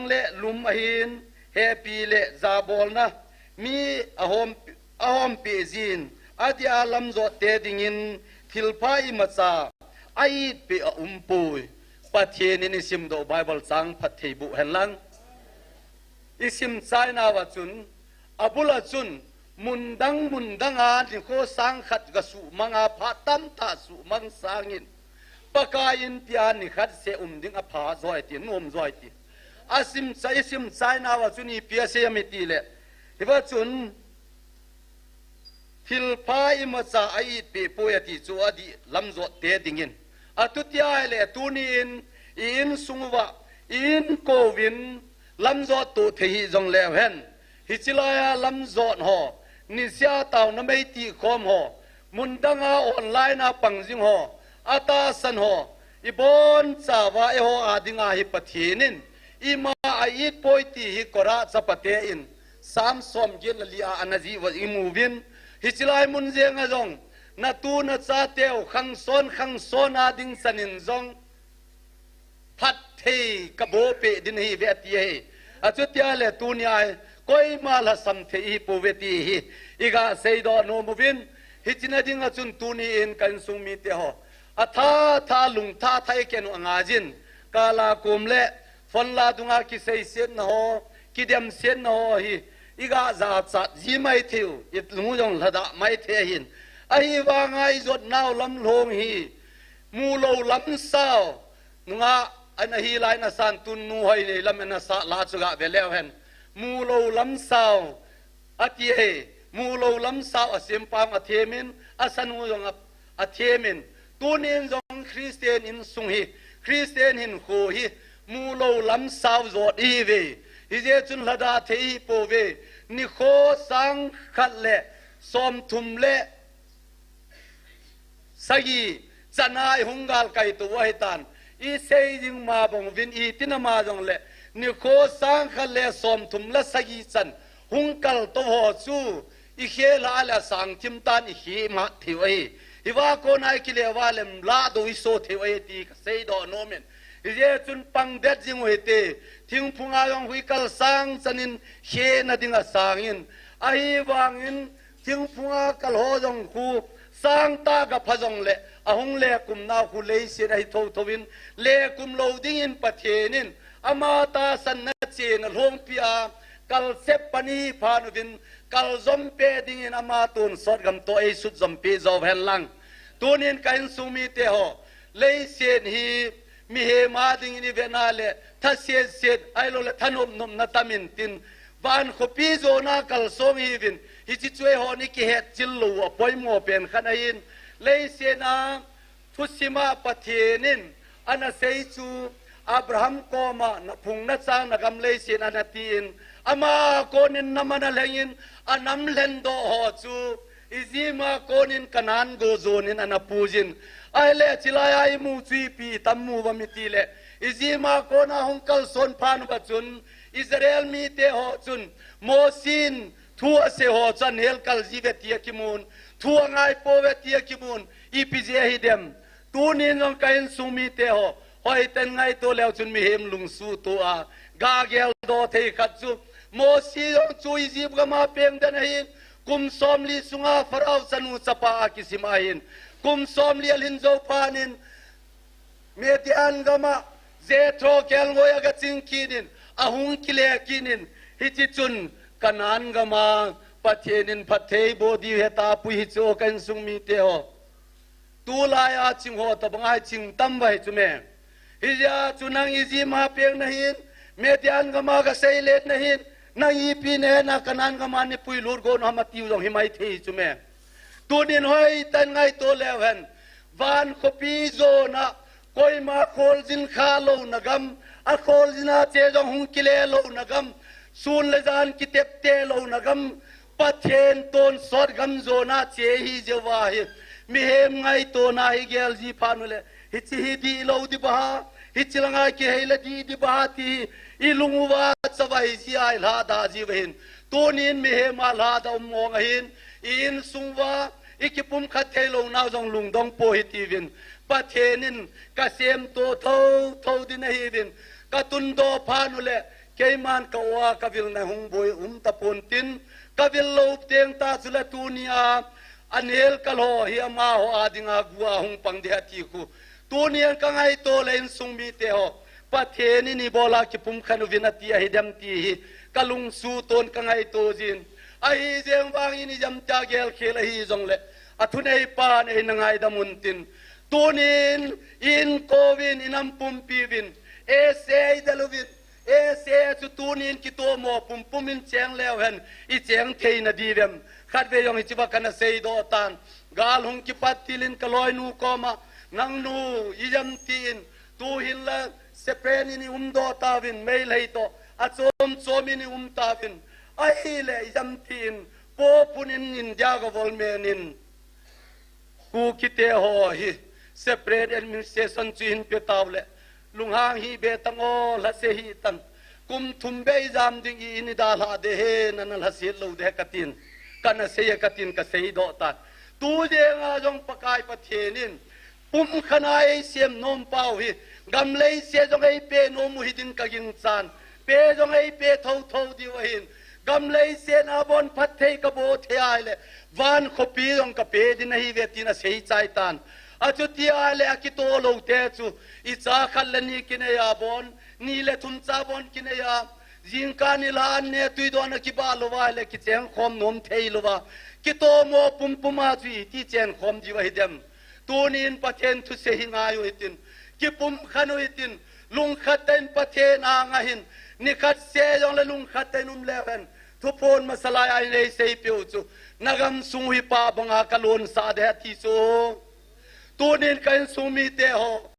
เลลุมหินเฮปีเลซาบอลนะมีอหอมเปจินอาดิอาลัมโจเตดิงินทิลพายมาซาไอเปปุยประเทศนี้ซิมโดไบเบิลสังพัทเทบุเห็นลังอิซิมไซนาวจุนอบุลจุนมุนดังอาที่โคสังขัดกสุมังอาพาตัมตาสุมังสังินปะกายินพิอานิขัดเสดิงอภาจอยตินอมจอยติอาซิมไซนาวจุนีพิอาเสยมิติเลฮิวะจุนทิลพายมาซาไอเปปุยติจูอดีลำโจเตดิงินอาตุติอาเลตูนีอินสุงวะอินโควินลำโจตุเทหิจงเลวเห็นฮิจิลายาลำโจหอนิสยาตาวนไม่ตีคอมหอมุนดังอาออนไลน์นาปังจิงหออาตาสันหออิบอนซาวาเอหออาดิงาฮิปะเทนินอิมาอิดปอยตีฮิกราสปะเตอินสามสอมเจลลีอาอนาจีวะอิมูวินฮิจิลายมุนเจงะจงนาตูนาซาเตวขังซอนอาดิงสันินจงพัดเทกะโบเปดินฮีเวติเฮอาจุติอาเลตูนีไอก้อยมาลาสัมเทอีปูเวตีฮีอีกาเซยดอโนมวินฮิจินาดิงะจุนตูนีอินกันซุงมีเตหออาทาลุงทาไทยเกนุงาจินกาลากุมเลฟันลาดุงากิเซเซนหอกิเดมเซนหอฮีอีกาซาซัดจีไม่เทียวอิดลุงจงละดะไม่เทหินไอวางไอจดนาวลำลงฮีมูโลลำสาวนุงาอันฮีไลนาสันตุนนูไฮนี่ลำนัสลาจุกะเวเลวเห็นมูโลลำสาวอาทิเฮมูโลลำสาวอาเซียมปามอาเทมินอาสันูจงอาเทมินตัวนี้จงคริสเตียนอินสุงฮีคริสเตียนหินโคฮีมูโลลำสาวจดอีเวฮิเจจุนละดาเทอีโปเวนิโคสังขัดเลสอมทุมเลสกีจันายหงกาลไกตัวให้ตันอีเซยิงมาบงวินอีตินามาจงเลนิโคสังขัดเลสอมทุมเลสกีจันหงกาลตัวจูอีเขลาเลสังทิมตันอีขีมาทิวฮิวาโกนายกิเลวาเลมลาโดอิโซทิวตีเซดอโนเมนฮิเจจุนปังเด็ดจิงเวเตทิ้งพุงอายองหุยกัลสังจันินเขนดิงสังอินไอวางอินทิ้งพุงอากัลโฮจงคูสังตากับพจงเลอหงเลกุมนาคูเลเสียไอโททวินเลกุมโลดิ้งอินปะเทนินอามาตาสันนัดเจนหลวงพิอา กัลเซปปนีพานุวินกัลซอมเปดิงอินอามาตุนสอดกำตัวไอสุดซอมเปจอแผ่นลังตูนินกันสุมีเตโฮเลยเสียนฮีมีเฮมาดิงอินเวนาเลทัศเสียไอโลเลทนุมนุมนาตามินตินวานขปีโซนากัลซอมฮีวินฮิจิช่วยฮอนิกิเฮตจิลลูปอยโมเป็นขนาอินเลยเสียนาทุสิมาปะเทนินอันเซซูอับราฮัมโกมานะพุงนะจางนะกำเลยเสียนานาตีนอามาโกนินนามันเลงินอันนำเลนโดฮอจูอิซิมาโกนินกันานโกโซนินอันปูจินไอเลจิลายมูซีปีตัมมูวามิติเลอิซิมาโกนาฮุงกัลซอนพานุบัจุนอิสราเอลมีเตฮอจุนโมซินทัวเซฮอจันเฮลกัลจีเวติยกิมูนทัวงายโปเวติยกิมูนอีพิเจฮิเดมตูนินองกันสุมีเตฮอหอยเต็นไงตัวแล้วจุนมีเฮมลุงสู้ตัวกาเกลโดเทขัดจูโมซีองจูอิจิบกมาเปียงเดนหินกุมซอมลีสุงาฟราวสนุสปาอากิสิมาหินกุมซอมลีลินโจพานินเมติอันกมาเจโตรเกลโวยกจิงกินินอาหุงกิเลกินินฮิจิจุนกันานกมาปะเทนินปะเทโบดีเฮตาปุหิโจกันสุงมีเตโอตูลายอาจิงโหตบงายจิงตัมไว้จุเมฮิจาจุนังอิจิมาเปียงนะหินเมติอันกมากะเซเลนะหินna ipi ne na kanan ka man ni pui lur go na matiu jong himai thei chume tu din hoi tan ngai to lewen van ko pi zo na koi ma khol jin kha lo na gam a khol jina che jong hung kile lo na gam sun le jan ki tep te lo na gam pathen ton sor gam zo na che hi je wa hi mi hem ngai to na hi gel ji phanu le hi chi hi di lo di ba hi chilanga ki heila di ba ti ilungwa sawai si ai la da ji wen tunin mi he ma la da mong hin in sungwa ikipum khathei lo na jong lung dong po hi ti win pathenin ka sem to tho din hi win ka tun do phanu le keiman ka wa ka vil na hung boi ta pon tin ka vil lo teng ta chula tunia anel kal ho hi ma ho adinga gua hung pang de ti ku tunian ka ngai to len sung mi te ho patheni ni bola ki pum khanu vinati hi dam ti kalung su ton ka ngai to jin ai jeng wang ini jam ta gel khela hi jong le athunei pa nei nangai da mun tin tunin in kovin inam pum pi vin e sei dalovin e se chu tunin ki to mo pum pumin cheng lew hen i cheng thei na di rem khat ve yong hi chiwa kana sei do tan gal hung ki patilin kaloi nu koma nang nu i jam tin tu hin la sepeni ni do tavin mail hai to achom chomini tavin ai le jam tin po punin in jaga volmenin ku kite ho hi separate administration chin pe tawle lunghang hi be tango la se hi tan kum thumbe jam ding in da la de he nan la se lo de katin kana se katin ka sei do ta tu je nga jong pakai pathenin pum khanai sem nom pau hi gam lei se jong ei pe no mu hidin ka ging chan pe jong ei pe tho di wa hin gam lei se na bon phat thei ka bo the ai le van khopi jong ka pe din hi ve tin a sei chai tan a chu ti ai le ki to lo te chu i cha khal la ni ki ne ya bon ni le thum cha bon ki ne ya jin ka ni lan ne tui do na ki ba lo wa le ki cheng khom nom thei lo wa ki to mo pum puma chu ti chen khom di wa hi dem tunin pathen thu se hi nga yu itin ki pum khanu itin lung khaten pathen anga hin ni khat se jong le lung khaten lewen thu pon masalai ai nei sei piu chu nagam sung hi pa banga kalon sa de ti so tunin kan sumi te ho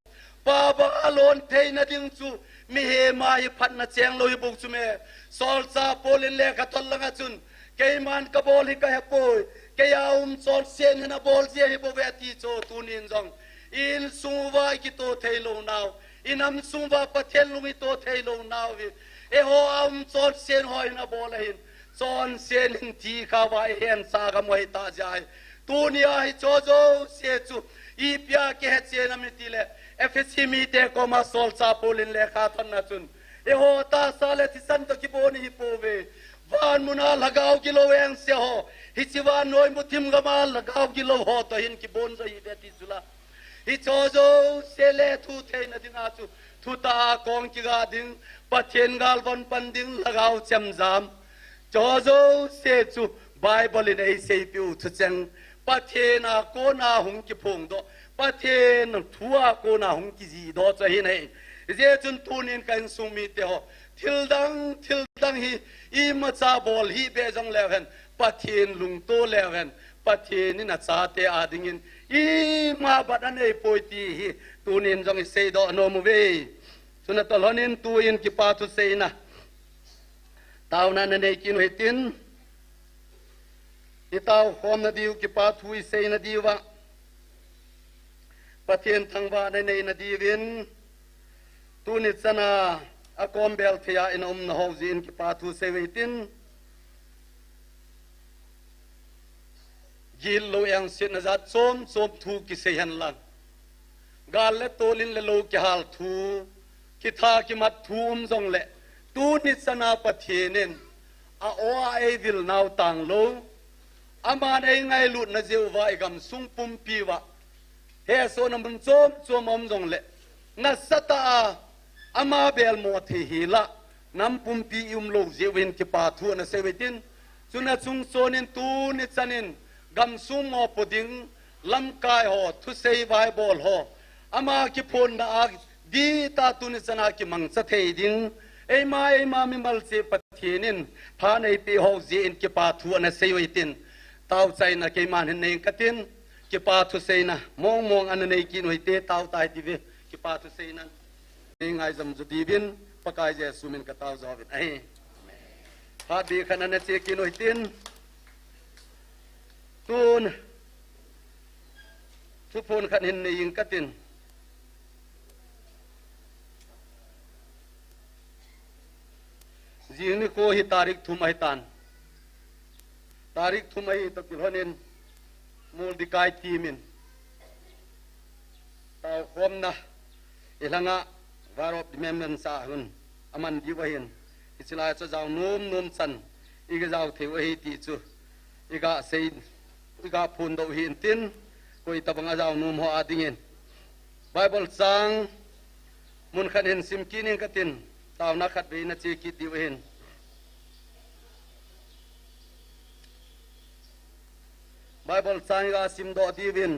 pa ba alon thei na ding chu mi he ma hi phat na cheng lo hi buk chu me sol sa polin le ka tol langa chun keiman ka bol hi ka he poi ke yaum sol sen na bol je hi bo ve ti cho tunin jong in suwa ki to thei lo naw inam suwa pathen lungi to thei lo naw vi e ho am sol sen hoi na bol hin son sen hin ti kha wa hen sa ga moi ta jai tunia hi cho jo se chu i pya ke he che na mi ti le fsc mi te ko ma sol sa polin le kha than na chun e ho ta sa le ti san to ki bo ni po ve van muna lagao ki lo eng se ho hi chiwa noi muthim ga ma lagao ki lo ho to hin ki bon za hi be ti chula hi cho jo se le thu the na dinga chu ทุตากองกิกาดิงปะเทนกาลวันปันดิงละกาวจำจามจอโจเสจูไบเบิลในเซปิวทุจังปะเทนาโกนาหงกิพงโดปะเทนทัวโกนาหงกิจีโดจะเห็นให้เจจุนตูนินกันสุมิเตโฮทิลดังฮีอีมาซาบอลฮีเบจังเลวเห็นปะเทนลุงโตเลวเห็นปะเทนนี่น่ะซาเตอาดิงินอีมาบัดอันไอ้ปอยตีฮีตูนินจังเซโดโนมเวสุนัตลอนินตูอินกิปาตุเซนะตาวนั้นในกินเฮตินอีตาวคอมนาดิวกิปาตุอิเซนาดิวะปะเทนทังวาในนาดิวินตูนิสนาอากอมเบลเทียอินอมนาฮาวซินกิปาตุเซเวตินยิลโลยังสินจัดสมทูกิเซหันลังกาลเลโตลินเลโลกิฮัลทูกิทากิมัดทูมซงเลตูนิสนาปะเทนินอาโอไอวิลนาวตังโลอามาไอไงลุดนะเจววาอิกัมซุงปุมปีวะเฮโซนมุนโซมอมซงเลนัสตาอามาเบลโมเทฮิละนัมปุมปีอุมโลเจวินกิปาทูนะเซเวตินสุนัซุงโซนินตูนิสนินกัมซุงมอปดิงลำกายหอทุเซไวบอลหออามากิพนนาดีตาตุนิสนากิมังสะเทดิงไอมามิมัลเซปะเทนินพาในปีหกเจนกิปาทูนะเซเวตินตาวใจนะเกมันเนงกะตินกิปาทุเซนะมองอันในกินไวเตตาวตายติเวกิปาทุเซนั้นเองไอซัมจุดีบินปะกายเจสุมินกะตาวจอวินไอพาดีขนาดเจกินไวตินตูนทุพนขันเห็นในยิงกะตินจีนี่โคหิตาริกทุมัยตันตาริกทุมัยตะกิลฮนินมูลดิกายทีมินตาวคมนะอิลังะวารอบดิเมมันสาหุนอามันดิวะหินอิสลายจะเจ้านุ่มสันอีกเจ้าเทวะหิติจูอีกะเซย์อีกะพูนดาวหินตินกุยตะบังเจ้านุ่มหัวอาดิงินไบเบิลสังมุนขันเห็นซิมกินิงกะตินตาวนักขัดเวนัจีกิดิวเห็นไบเบิลสังกาซิมโดดิวิน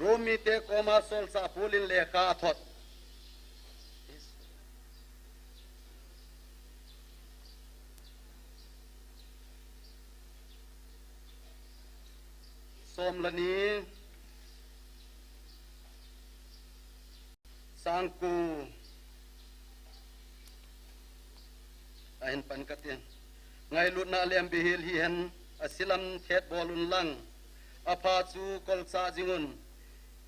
รูมิเตโกมาโซลซาพูลินเลขาทอดสมลนีสังกูเห็นปันกตินไงลุนาเลียมบิฮิลฮีเห็นอสิลัมเทดบอลุนลังอภาจูกอลซาจิงุน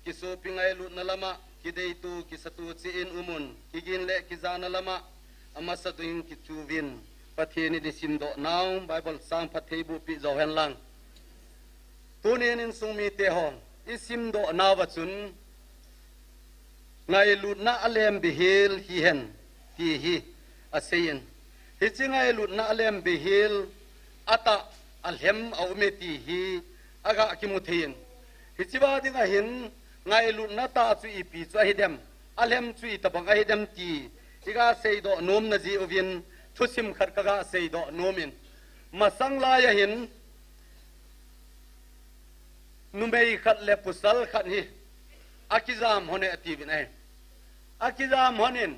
กิโซปิไงลุนาลามะกิเดตูกิสตูซีอินอุมุนกิกินเลกิจานาลามะอามาสตุอินกิจูวินปะเทนิดิสิมโดนาวไบเบิลสังปะเทบุปิโจเห็นลังตูเนนินสุมีเตหองอิสิมโดนาวจุนไงลุนาอเลมบิฮิลฮีเห็นทีฮีอาเซียนฮิจิงไงลุนาอเลมบิฮิลอัตอัลเฮมเอาเมตีฮีอากากิมุทีนฮิจิบาดิงเห็นไงลุนาตาจุอีปีจุฮิเดมอัลเฮมจุอีตบังฮิเดมตีอีกาเซยโดนมนจีอวินทุสิมขัดกะเซยโดนมินมาสังลายเห็นนุเมย์ขัดเลปุสัลขัดฮีอากิซามฮอนเอตีวินอากิซามฮอนิน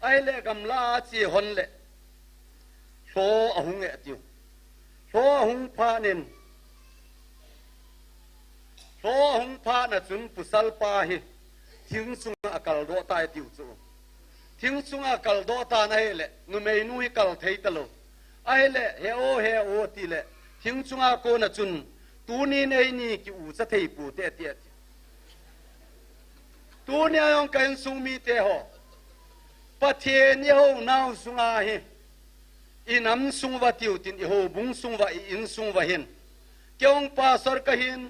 ไอเลกำลาจีฮอนเลโฟอหุงเอติวโฟหุงพานินโฟหุงพานะจุนปุสัลปาฮีทิ้งสุงอากาลโดตายติวจูทิ้งสุงอากาลโดตานะเฮเลนุเมย์นุฮิกาลเทยตโลไอเลเฮโอติเลทิ้งสุงอาโกนะจุนตูนีเนนี่กิอูจะเทยปูเตเตียตูเนี่ยยองกันสุงมีเตหอปะเทนยองนาวสุงอาเฮอินำสุงวะติวตินยโฮบุงสุงวะอินสุงวะหินเกียงปาสอร์กะหิน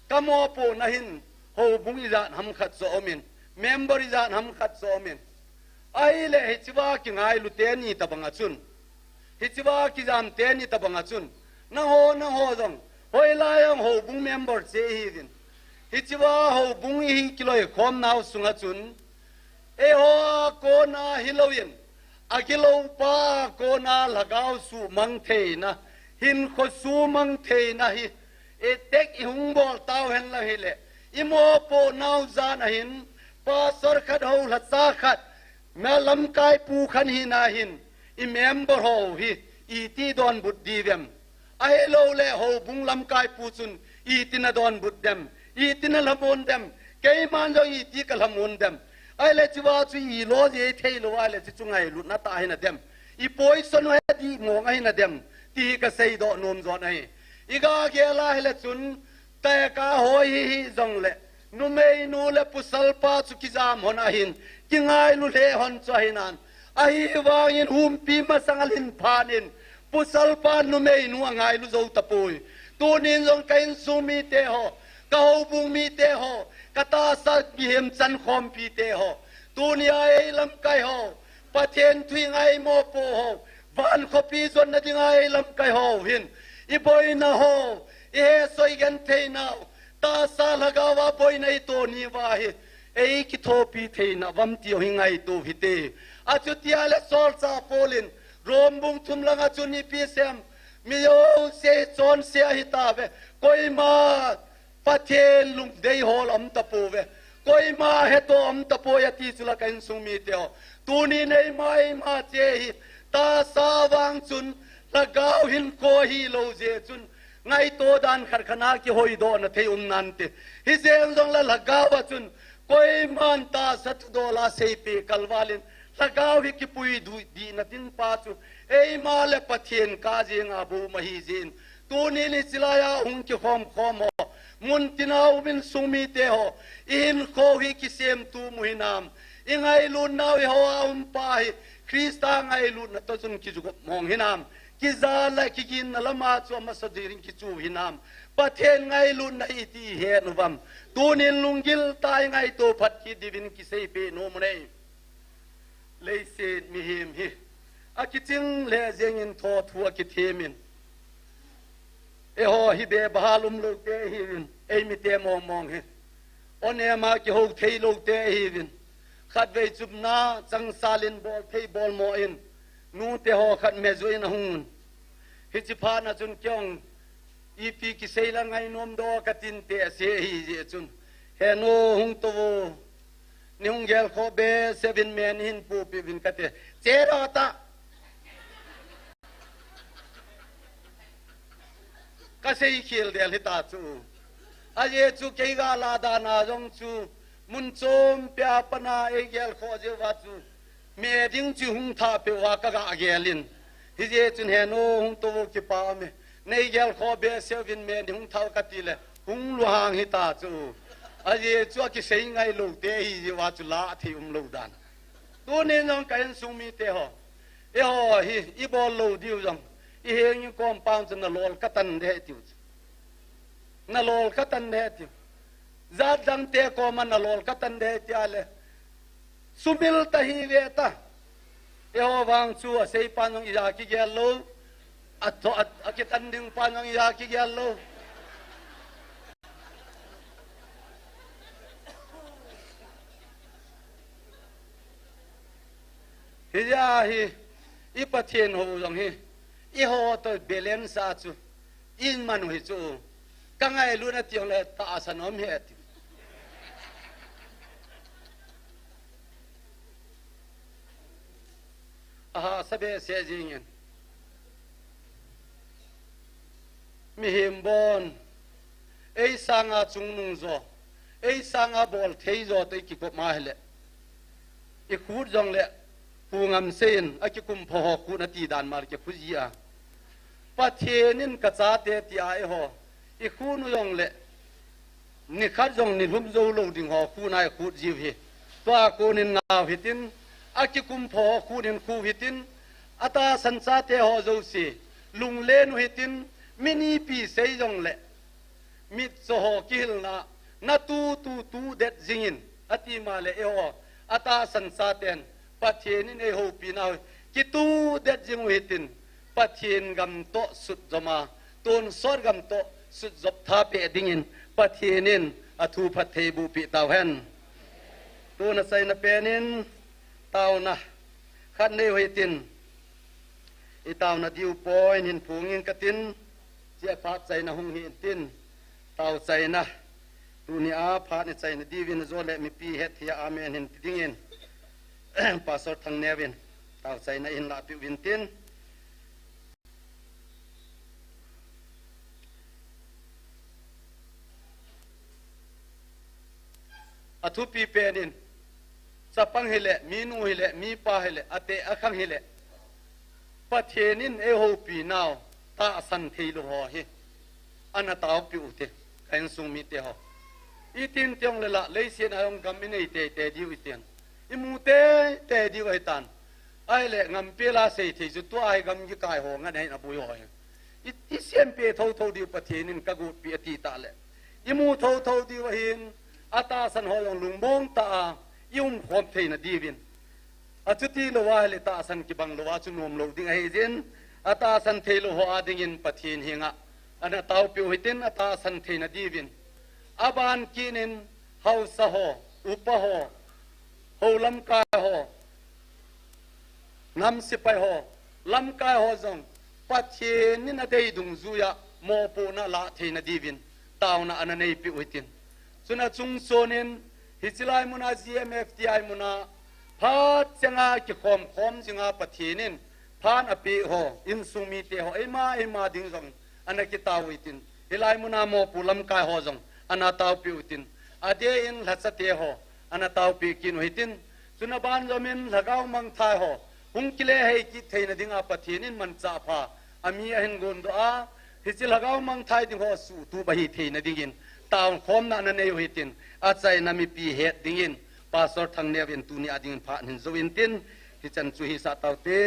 กะโมโปนะหินโฮบุงอิจานหำขัดโซอมินเมมเบอร์อิจานหำขัดโซอมินไอเลฮิจิวากิงไอลุเตนี่ตะบังอะจุนฮิจิวากิจามเตนี่ตะบังอะจุนนะโฮซงโฮยลายองโฮบุงเมมเบอร์เซฮีดินฮิจิวาโฮบุงอีกิโลยคอมนาวสุงอะจุนเ เอโฮโกนาฮิโลวินอากิโลปาโกนาละกาวสุมังเทนะหินขสุมังเทนะฮิเอเต็กอิหุงบอลตาวเห็นละฮิเลอิโมโปนาวซานะหินปาสรขัดเฮาละซาขัดแม่ลำกายปูขันหินาหินอิเมมบอร์เฮาฮิอีตีดอนบุตรดีเวมไอโลเลเฮาบุงลำกายปูซุนอีตินาดอนบุตรเดมอีตินาละมุนเดมเกยมันจอีตีกะละมุนเดมไอเลจิวาจุอีโลเยเทโลไอเลจิจุงไงลุนาตาหินะเดมอีปอยสนเฮดีงงไอนะเดมตีกะไซดอนมจอนไออีกาเกลาเฮเลซุนแต่กาโหยฮิจงเลนุเมยนูเลปุสัลปาสุกิจามหนาหินจิงไอลุเลหอนจอยนันไอวางินหุมปีมาสังลินพานินปุสัลปานุเมยนูไงลุโจตะปุยตูนินจงกัยสุมีเตโฮกาบุงมีเตโฮกตาสักกิมจันคอมปีเตโฮตูนีไอลำไกโฮปะเทนทวิงไอโมโปโฮวันคปีจนนะจิงไอลำไกโฮหินอีบอยนะโฮเอสอยกันเทนาตาสาลกาวาบอยในตัวนี้ว่าเอกิโทปีเทนาวัมติโอหิงไงตัวหิเตอาจุติอาเลสอลซาโปลินรวมบุงทุมลังอาจุนีปีเซมมีโอเซจอนเสียหิตาเวกอยมาปะเทนลุงเดยฮอลอมตะปูเวกอยมาเฮโตอมตะปูยติสุลกันสุมีเตโอตูนี้ในไม้มาเจหิตาสาวังจุนละกาวหินโคฮีโลเจจุนไงโตดานขัดขนากิโฮยโดนเทอุนนันติฮิเซลจงละกาวจุนกอยมันตาสัตโดลาเซปีกัลวาลินละกาวฮิกิปุยดูดีนตินปาจุเอมาเลปะเทียนกาเจงอาบูมหิจินตูนี้ลิสิลายาหุงกิคอมคอมมุนตินาอุบินสุมีเตโฮอินโคฮิกิเซมตูมุหินามอิงไอลุนนาวิโฮอาอุมปาฮิคริสตาไงลุนนตจุนกิจุกมองหินามกิซาละกิกินนละมาชัวมาสดิริงกิจูหินามปะเทนไงลุนนาอิติเฮนวัมตูนินลุงกิลตายไงโตพัดกิดิวินกิเซเปโนมเนเลยเซมิฮิมฮิอากิจิงเลเจงินทอทัวกิเทมินเอโฮฮิเบบาลุมโลเตฮิวินเอมิเตมองมองฮิโอเนมากิโฮเทโลเตฮิวินขัดเวจุบนาจังซาลินบอลเทบอลโมอินนูเตโฮขัดเมจุอินหุนฮิจิพานะจุนเกียงอีปีกิเซลังไงนมโดกตินเตเสฮิเจจุนเฮโนหุงโตนิฮุงเกลโคเบเซวินเมนหินปูปิวินกะเตเจรอตะกะเซยคิลเดลฮิตาจูอาเยจูเกกาลาดานาจงจูมุนโจมเปียปนาเอเกลโคเจวาจูเมดิงจูหุงทาเปวากะกะเกลินฮิเจจุนเฮโนหุงโตกิปาเมในเกลโคเบเซวินเมดิหุงทากะติเลหุงลุหางฮิตาจูอาเยจูกิเซยไงโลเตฮิเจวาจูลาทิอุมโลดานตัวนี้จงกันสุมีเตโฮเอโฮฮิอีบอลโลดิวจงอีเฮงยกอมปามจนนโลลกตันเดติวนโลลกตันเดติวซาดังเตโกมันนโลลกตันเดติอาเลสุบิลตะฮีเวตาเอโฮวังชัวเซยปานงอิยากิเกลโลอัตโตอะกิตันดิงปานงอิยากิเกลโลฮิยาฮิอีปะเทียนโฮจงฮิอีโฮตัวเบเลนซาจูอินมันหิจูกังไงลุนติยงเลตาสนอมเฮติอาฮาสเบเซจิงนมีหิมบอนเอสังอาจุงนุงโซเอสังอาบอลเทยโซตะกิกบมาเฮเลอีคูดจงเลปูงามเซนอากิคุมพอคูนตีดานมาร์เกคุจิอาปะเทนินกะจาเตติอาเอโฮอีคูนุยองเลนิคัดจงนิหุมโซโลดิงฮอคูนายคูจิวเฮตัวคูนินงาหิตินอากิคุมพอคูนินคูหิตินอาตาสันซาเตโฮโซซีลุงเลนุหิตินมินีปีเซยจงเลมิดโซโฮกิลนานาตูเด็ดจิงินอติมาเลเอโฮอาตาสันซาเตนปะเทนินเอโฮปีนากิตูเด็ดจิงหิตินปะเทียนกำโตสุดจมาตูนสอดกำโตสุดจบทาเปดิงินปะเทียนินอทูพัทเทบุปิตาเวนต tu na sai na penin tau na khat nei hoi tin I tau na diu poi nin phungin katin chia phat sai na hung hi tin tau sai na tu ni a phat ni sai na divin zo le mi pi het hi amen hin tidingin pastor thang nevin tau sai na in la pi win tin athu pi penin sapang hele minu hele mi pa hele ate akhang hele pathenin e ho pi naw ta san theilu ho hi ana taw pi ute kain sung mi te ho itin tiong le la leisen ayong gam nei te diu iten imu te diu ai tan ai le ngam pe la sei thei ju to ai gam gi kai ho nga nei na bu yo i sian pe tho diu pathenin ka gu pi ati ta le imu tho diu hin ata san ho long lungbong ta yum khom thei na divin achuti lo wa le ta san ki bang lo wa chu nom lo ding ai jen ata san thei lo ho ading in pathin hinga ana taw pi hitin ata san thei na divin aban kinin hausa ho upa ho holam ka ho nam sipai ho lam ka ho jong pathin ni na dei dung zuya mo pu na la thei na divin taw na ana nei pi hitin suna chung sonin hichilai muna GMFTI muna phat changa ki khom jinga pathinin phan api ho in sumi te ho ema ding jong ana ki tawitin hilai muna mo pulam kai ho jong ana taw pi utin ade in lhasate ho ana taw pi kin hitin suna ban jomin lagaw mang thai ho hung kile hei ki theina dinga pathinin man cha pha ami hin gon do a hichil lagaw mang thai ding ho su tu ba hi theina dingin taw khom na na nei hitin achai na mi pi het dingin pastor thang nevin tu ni ading pha nin zoin tin hi chan chu hi sa taw te